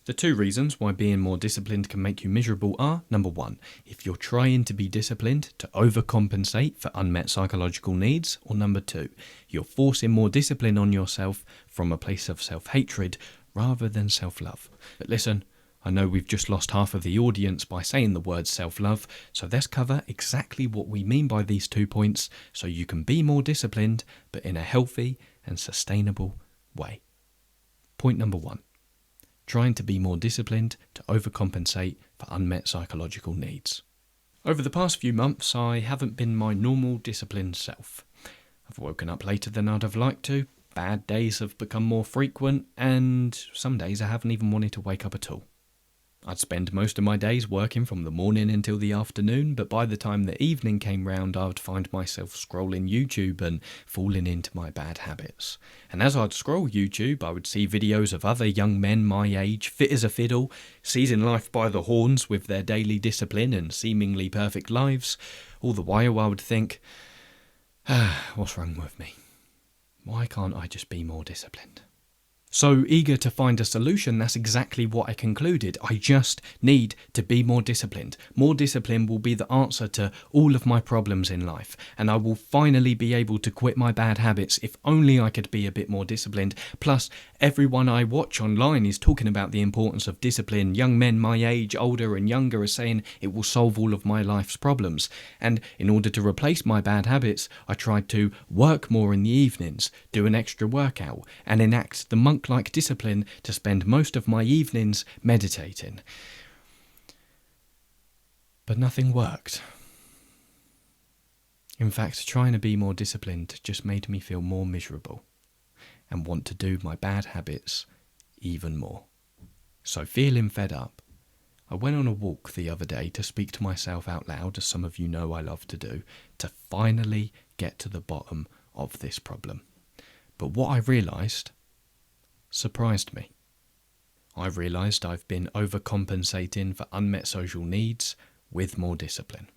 The two reasons why being more disciplined can make you miserable are, number one, if you're trying to be disciplined to overcompensate for unmet psychological needs, or number two, you're forcing more discipline on yourself from a place of self-hatred rather than self-love. But listen, I know we've just lost half of the audience by saying the word self-love, so let's cover exactly what we mean by these 2 points so you can be more disciplined, but in a healthy and sustainable way. Point number one. Trying to be more disciplined to overcompensate for unmet psychological needs. Over the past few months, I haven't been my normal disciplined self. I've woken up later than I'd have liked to, bad days have become more frequent, and some days I haven't even wanted to wake up at all. I'd spend most of my days working from the morning until the afternoon, but by the time the evening came round, I would find myself scrolling YouTube and falling into my bad habits. And as I'd scroll YouTube, I would see videos of other young men my age, fit as a fiddle, seizing life by the horns with their daily discipline and seemingly perfect lives. All the while I would think, what's wrong with me? Why can't I just be more disciplined? So eager to find a solution, that's exactly what I concluded. I just need to be more disciplined. More discipline will be the answer to all of my problems in life, and I will finally be able to quit my bad habits if only I could be a bit more disciplined. Plus, everyone I watch online is talking about the importance of discipline. Young men my age, older and younger, are saying it will solve all of my life's problems. And in order to replace my bad habits, I tried to work more in the evenings, do an extra workout, and enact the monk-like discipline to spend most of my evenings meditating. But nothing worked. In fact, trying to be more disciplined just made me feel more miserable and want to do my bad habits even more. So feeling fed up, I went on a walk the other day to speak to myself out loud, as some of you know I love to do, to finally get to the bottom of this problem. But what I realised surprised me. I realised I've been overcompensating for unmet social needs with more discipline.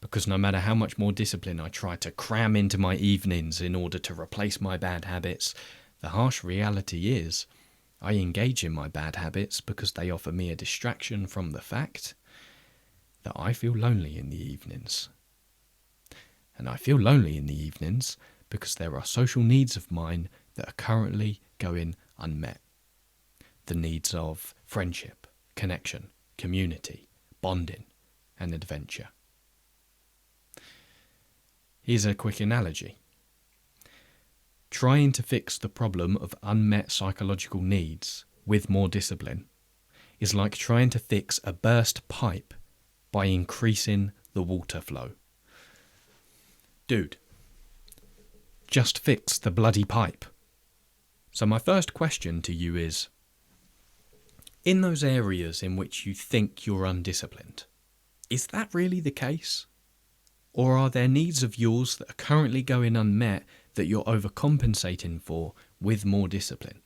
Because no matter how much more discipline I try to cram into my evenings in order to replace my bad habits, the harsh reality is I engage in my bad habits because they offer me a distraction from the fact that I feel lonely in the evenings. And I feel lonely in the evenings because there are social needs of mine that are currently going unmet. The needs of friendship, connection, community, bonding, and adventure. Here's a quick analogy. Trying to fix the problem of unmet psychological needs with more discipline is like trying to fix a burst pipe by increasing the water flow. Dude, just fix the bloody pipe. So my first question to you is, in those areas in which you think you're undisciplined, is that really the case? Or are there needs of yours that are currently going unmet that you're overcompensating for with more discipline?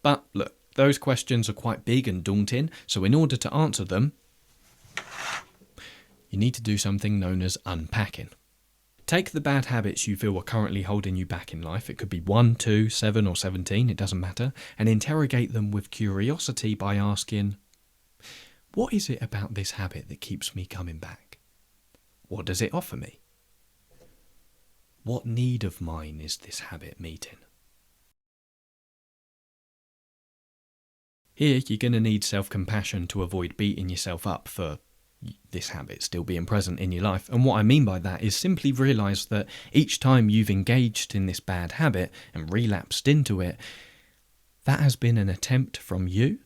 But look, those questions are quite big and daunting, so in order to answer them, you need to do something known as unpacking. Take the bad habits you feel are currently holding you back in life, it could be 1, 2, 7 or 17, it doesn't matter, and interrogate them with curiosity by asking, what is it about this habit that keeps me coming back? What does it offer me? What need of mine is this habit meeting? Here, you're going to need self-compassion to avoid beating yourself up for this habit still being present in your life. And what I mean by that is simply realise that each time you've engaged in this bad habit and relapsed into it, that has been an attempt from you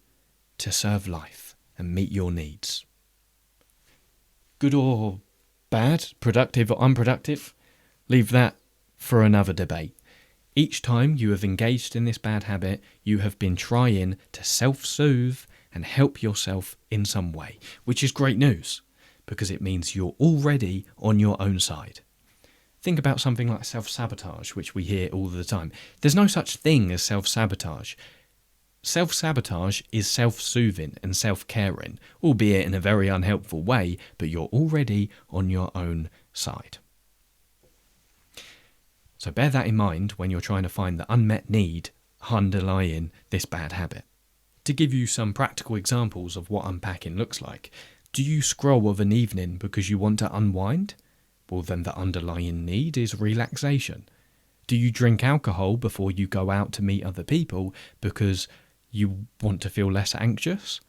to serve life and meet your needs. Good or bad, productive or unproductive, leave that for another debate. Each time you have engaged in this bad habit, you have been trying to self-soothe and help yourself in some way, which is great news because it means you're already on your own side. Think about something like self-sabotage, which we hear all the time. There's no such thing as self-sabotage. Self-sabotage is self-soothing and self-caring, albeit in a very unhelpful way, but you're already on your own side. So bear that in mind when you're trying to find the unmet need underlying this bad habit. To give you some practical examples of what unpacking looks like, do you scroll of an evening because you want to unwind? Well, then the underlying need is relaxation. Do you drink alcohol before you go out to meet other people because you want to feel less anxious?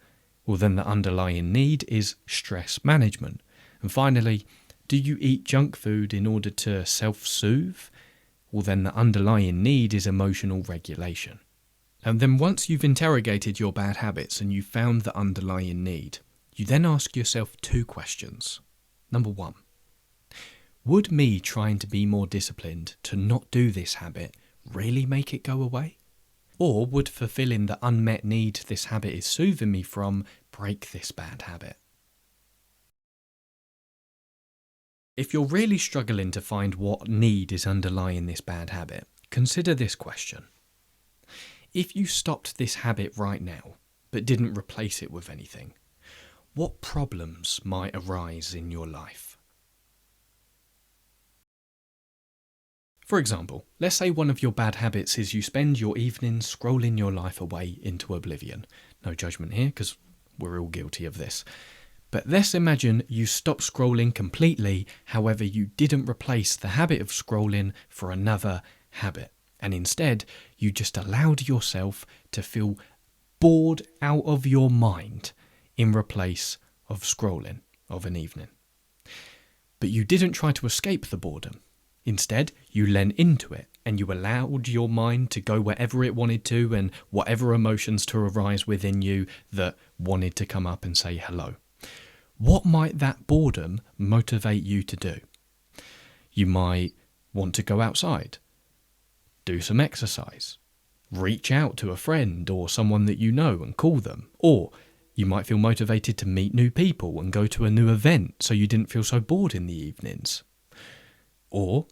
Well, then the underlying need is stress management. And finally, do you eat junk food in order to self-soothe? Well, then the underlying need is emotional regulation. And then once you've interrogated your bad habits and you've found the underlying need, you then ask yourself 2 questions. Number 1, would me trying to be more disciplined to not do this habit really make it go away? Or would fulfilling the unmet need this habit is soothing me from break this bad habit? If you're really struggling to find what need is underlying this bad habit, consider this question. If you stopped this habit right now, but didn't replace it with anything, what problems might arise in your life? For example, let's say one of your bad habits is you spend your evenings scrolling your life away into oblivion. No judgment here, because we're all guilty of this. But let's imagine you stop scrolling completely, however you didn't replace the habit of scrolling for another habit. And instead, you just allowed yourself to feel bored out of your mind in replace of scrolling of an evening. But you didn't try to escape the boredom. Instead, you leant into it and you allowed your mind to go wherever it wanted to and whatever emotions to arise within you that wanted to come up and say hello. What might that boredom motivate you to do? You might want to go outside, do some exercise, reach out to a friend or someone that you know and call them, or you might feel motivated to meet new people and go to a new event so you didn't feel so bored in the evenings. Or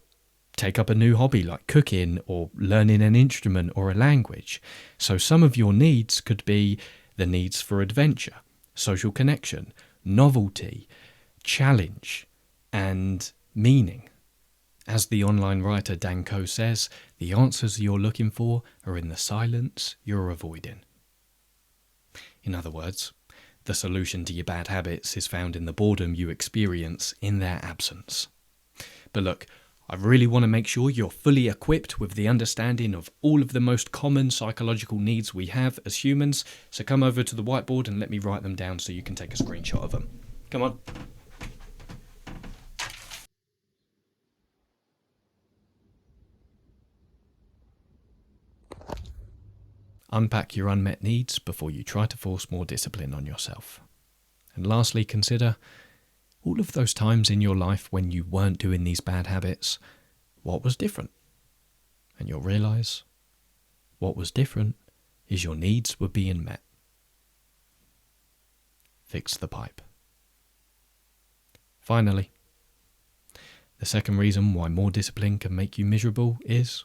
take up a new hobby like cooking or learning an instrument or a language. So some of your needs could be the needs for adventure, social connection, novelty, challenge, and meaning. As the online writer Danko says, the answers you're looking for are in the silence you're avoiding. In other words, the solution to your bad habits is found in the boredom you experience in their absence. But look, I really want to make sure you're fully equipped with the understanding of all of the most common psychological needs we have as humans, so come over to the whiteboard and let me write them down so you can take a screenshot of them. Come on. Unpack your unmet needs before you try to force more discipline on yourself. And lastly, consider all of those times in your life when you weren't doing these bad habits, what was different? And you'll realise what was different is your needs were being met. Fix the pipe. Finally, the second reason why more discipline can make you miserable is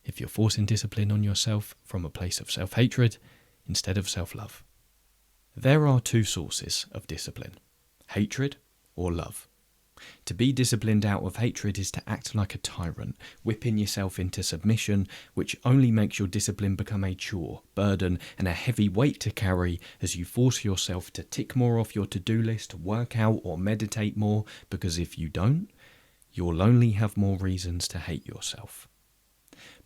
if you're forcing discipline on yourself from a place of self-hatred instead of self-love. There are 2 sources of discipline, hatred or love. To be disciplined out of hatred is to act like a tyrant, whipping yourself into submission, which only makes your discipline become a chore, burden, and a heavy weight to carry as you force yourself to tick more off your to-do list, work out or meditate more, because if you don't, you'll only have more reasons to hate yourself.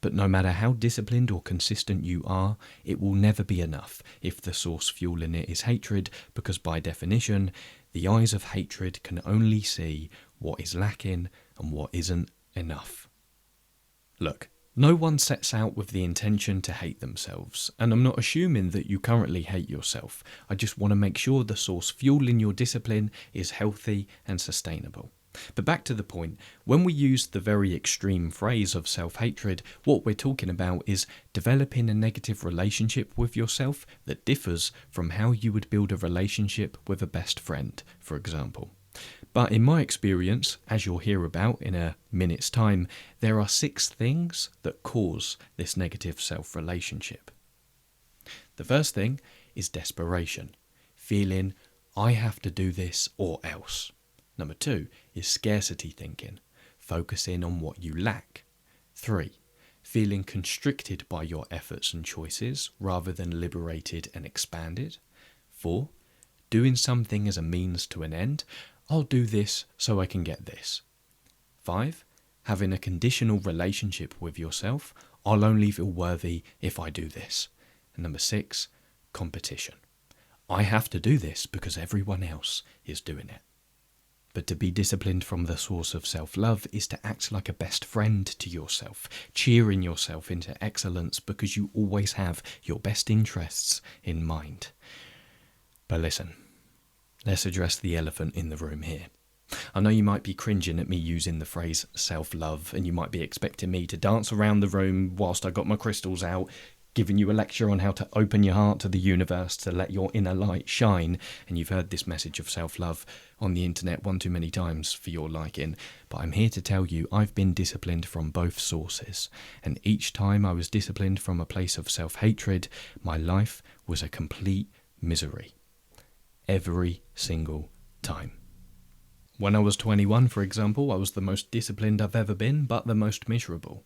But no matter how disciplined or consistent you are, it will never be enough if the source fueling it is hatred, because by definition, the eyes of hatred can only see what is lacking and what isn't enough. Look, no one sets out with the intention to hate themselves, and I'm not assuming that you currently hate yourself. I just want to make sure the source fueling your discipline is healthy and sustainable. But back to the point, when we use the very extreme phrase of self-hatred, what we're talking about is developing a negative relationship with yourself that differs from how you would build a relationship with a best friend, for example. But in my experience, as you'll hear about in a minute's time, there are 6 things that cause this negative self-relationship. The first thing is desperation, feeling I have to do this or else. Number 2 is scarcity thinking, focusing on what you lack. 3, feeling constricted by your efforts and choices rather than liberated and expanded. 4. Doing something as a means to an end. I'll do this so I can get this. 5. Having a conditional relationship with yourself. I'll only feel worthy if I do this. And number 6, competition. I have to do this because everyone else is doing it. But to be disciplined from the source of self-love is to act like a best friend to yourself, cheering yourself into excellence because you always have your best interests in mind. But listen, let's address the elephant in the room here. I know you might be cringing at me using the phrase self-love, and you might be expecting me to dance around the room whilst I got my crystals out, giving you a lecture on how to open your heart to the universe to let your inner light shine. And you've heard this message of self-love on the internet one too many times for your liking. But I'm here to tell you I've been disciplined from both sources. And each time I was disciplined from a place of self-hatred, my life was a complete misery. Every single time. When I was 21, for example, I was the most disciplined I've ever been, but the most miserable.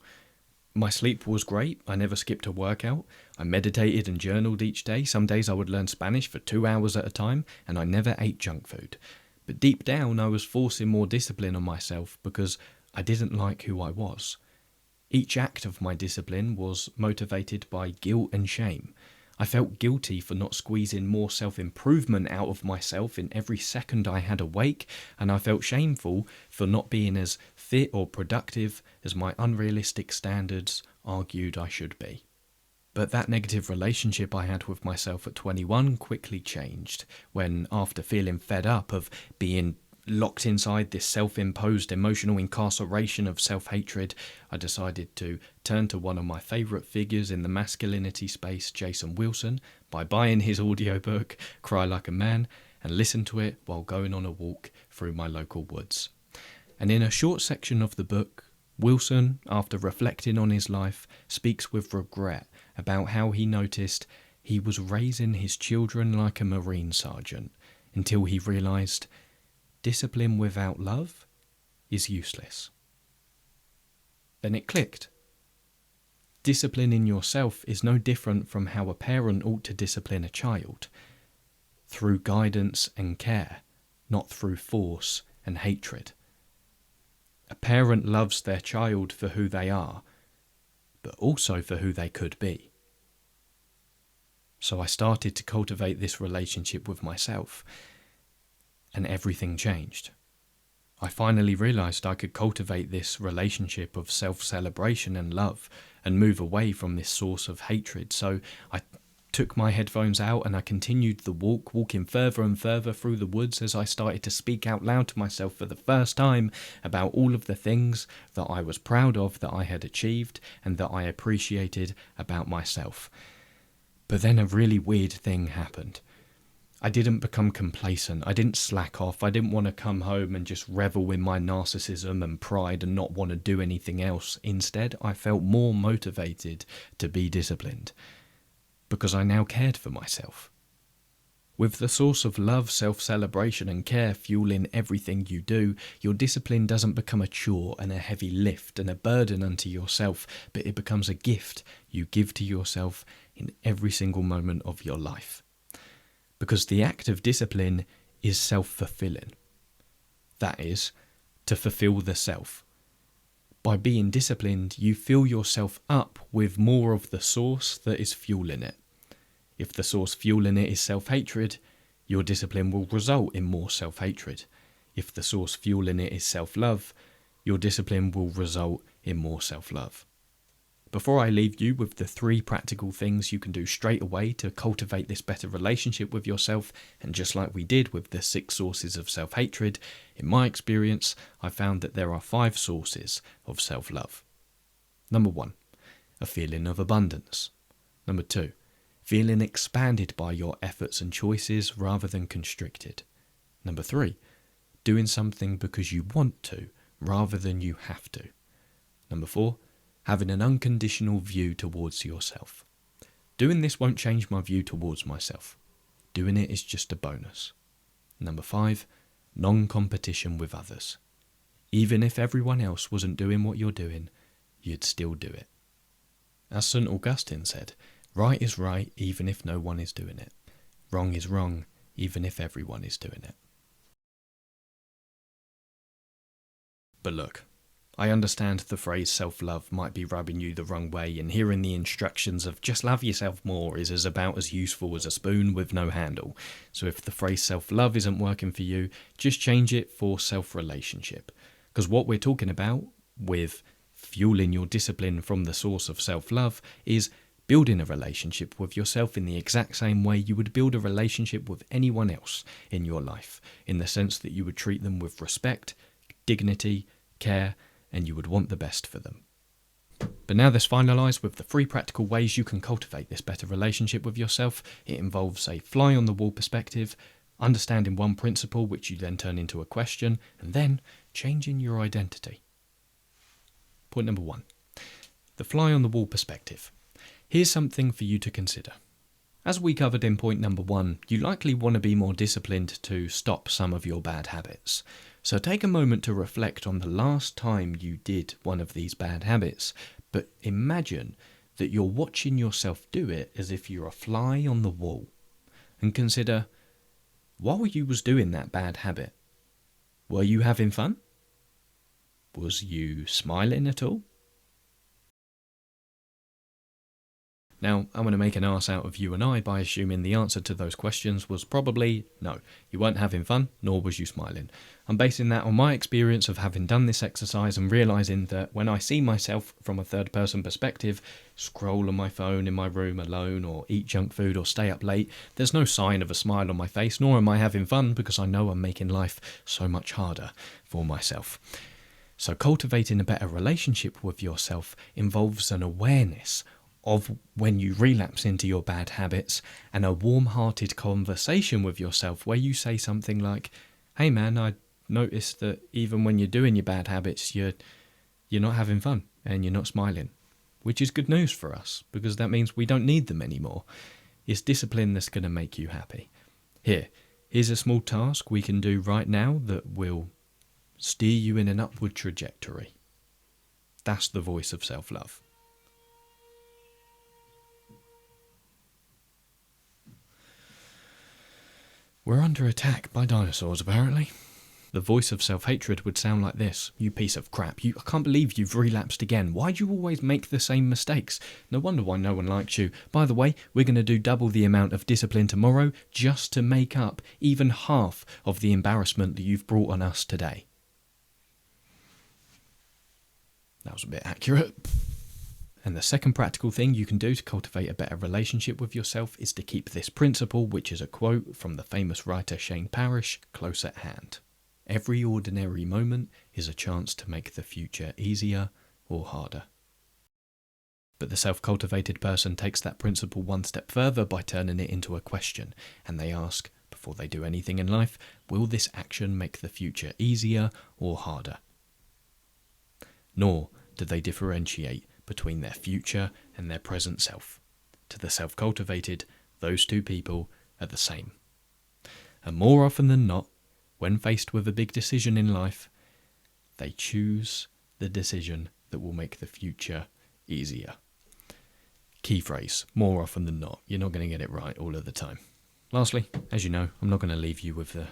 My sleep was great. I never skipped a workout. I meditated and journaled each day. Some days I would learn Spanish for 2 hours at a time, and I never ate junk food. But deep down, I was forcing more discipline on myself because I didn't like who I was. Each act of my discipline was motivated by guilt and shame. I felt guilty for not squeezing more self-improvement out of myself in every second I had awake, and I felt shameful for not being as fit or productive as my unrealistic standards argued I should be. But that negative relationship I had with myself at 21 quickly changed when, after feeling fed up of being locked inside this self-imposed emotional incarceration of self-hatred, I decided to turn to one of my favourite figures in the masculinity space, Jason Wilson, by buying his audiobook, Cry Like a Man, and listen to it while going on a walk through my local woods. And in a short section of the book, Wilson, after reflecting on his life, speaks with regret about how he noticed he was raising his children like a Marine sergeant until he realised discipline without love is useless. Then it clicked. Discipline in yourself is no different from how a parent ought to discipline a child, through guidance and care, not through force and hatred. A parent loves their child for who they are, but also for who they could be. So I started to cultivate this relationship with myself, and everything changed. I finally realised I could cultivate this relationship of self-celebration and love and move away from this source of hatred. So I took my headphones out and I continued the walk, walking further and further through the woods as I started to speak out loud to myself for the first time about all of the things that I was proud of that I had achieved and that I appreciated about myself. But then a really weird thing happened. I didn't become complacent. I didn't slack off. I didn't want to come home and just revel in my narcissism and pride and not want to do anything else. Instead, I felt more motivated to be disciplined because I now cared for myself. With the source of love, self-celebration and care fueling everything you do, your discipline doesn't become a chore and a heavy lift and a burden unto yourself, but it becomes a gift you give to yourself in every single moment of your life. Because the act of discipline is self-fulfilling. That is, to fulfill the self. By being disciplined, you fill yourself up with more of the source that is fueling it. If the source fueling it is self-hatred, your discipline will result in more self-hatred. If the source fueling it is self-love, your discipline will result in more self-love. Before I leave you with the 3 practical things you can do straight away to cultivate this better relationship with yourself, and just like we did with the 6 sources of self-hatred, in my experience, I found that there are 5 sources of self-love. Number 1, a feeling of abundance. Number 2, feeling expanded by your efforts and choices rather than constricted. Number 3, doing something because you want to rather than you have to. Number 4, having an unconditional view towards yourself. Doing this won't change my view towards myself. Doing it is just a bonus. Number 5, non-competition with others. Even if everyone else wasn't doing what you're doing, you'd still do it. As St. Augustine said, right is right even if no one is doing it. Wrong is wrong even if everyone is doing it. But look, I understand the phrase self-love might be rubbing you the wrong way, and hearing the instructions of just love yourself more is about as useful as a spoon with no handle. So if the phrase self-love isn't working for you, just change it for self-relationship. Because what we're talking about with fueling your discipline from the source of self-love is building a relationship with yourself in the exact same way you would build a relationship with anyone else in your life, in the sense that you would treat them with respect, dignity, care, and you would want the best for them. But now let's finalise with the 3 practical ways you can cultivate this better relationship with yourself. It involves a fly-on-the-wall perspective, understanding one principle which you then turn into a question, and then changing your identity. Point number 1. The fly-on-the-wall perspective. Here's something for you to consider. As we covered in point number 1, you likely want to be more disciplined to stop some of your bad habits. So take a moment to reflect on the last time you did one of these bad habits, but imagine that you're watching yourself do it as if you're a fly on the wall. And consider, while you was doing that bad habit, were you having fun? Was you smiling at all? Now, I'm going to make an arse out of you and I by assuming the answer to those questions was probably no. You weren't having fun, nor was you smiling. I'm basing that on my experience of having done this exercise and realising that when I see myself from a third-person perspective, scroll on my phone in my room alone, or eat junk food, or stay up late, there's no sign of a smile on my face, nor am I having fun, because I know I'm making life so much harder for myself. So cultivating a better relationship with yourself involves an awareness of when you relapse into your bad habits, and a warm-hearted conversation with yourself where you say something like, hey man, I noticed that even when you're doing your bad habits, you're not having fun and you're not smiling, which is good news for us because that means we don't need them anymore. It's discipline that's going to make you happy. Here's a small task we can do right now that will steer you in an upward trajectory. That's the voice of self-love. We're under attack by dinosaurs, apparently. The voice of self-hatred would sound like this. You piece of crap. I can't believe you've relapsed again. Why do you always make the same mistakes? No wonder why no one likes you. By the way, we're going to do double the amount of discipline tomorrow just to make up even half of the embarrassment that you've brought on us today. That was a bit accurate. And the second practical thing you can do to cultivate a better relationship with yourself is to keep this principle, which is a quote from the famous writer Shane Parrish, close at hand. Every ordinary moment is a chance to make the future easier or harder. But the self-cultivated person takes that principle one step further by turning it into a question, and they ask, before they do anything in life, will this action make the future easier or harder? Nor do they differentiate between their future and their present self. To the self-cultivated, those two people are the same. And more often than not, when faced with a big decision in life, they choose the decision that will make the future easier. Key phrase, more often than not. You're not going to get it right all of the time. Lastly, as you know, I'm not going to leave you with the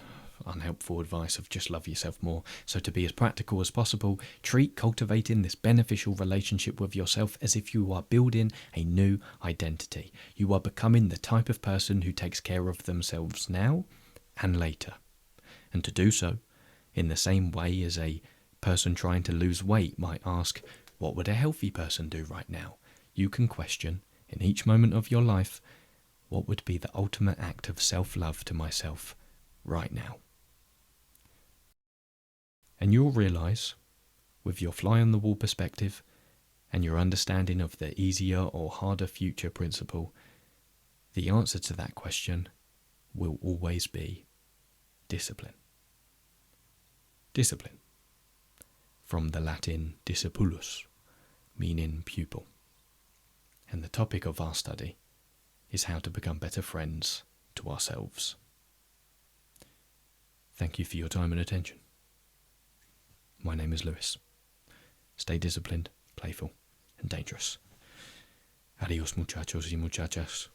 unhelpful advice of just love yourself more. So to be as practical as possible, treat cultivating this beneficial relationship with yourself as if you are building a new identity. You are becoming the type of person who takes care of themselves now and later. And to do so, in the same way as a person trying to lose weight might ask, what would a healthy person do right now? You can question, in each moment of your life, what would be the ultimate act of self-love to myself right now? And you'll realise, with your fly-on-the-wall perspective and your understanding of the easier or harder future principle, the answer to that question will always be discipline. Discipline, from the Latin discipulus, meaning pupil. And the topic of our study is how to become better friends to ourselves. Thank you for your time and attention. My name is Lewis. Stay disciplined, playful, and dangerous. Adios, muchachos y muchachas.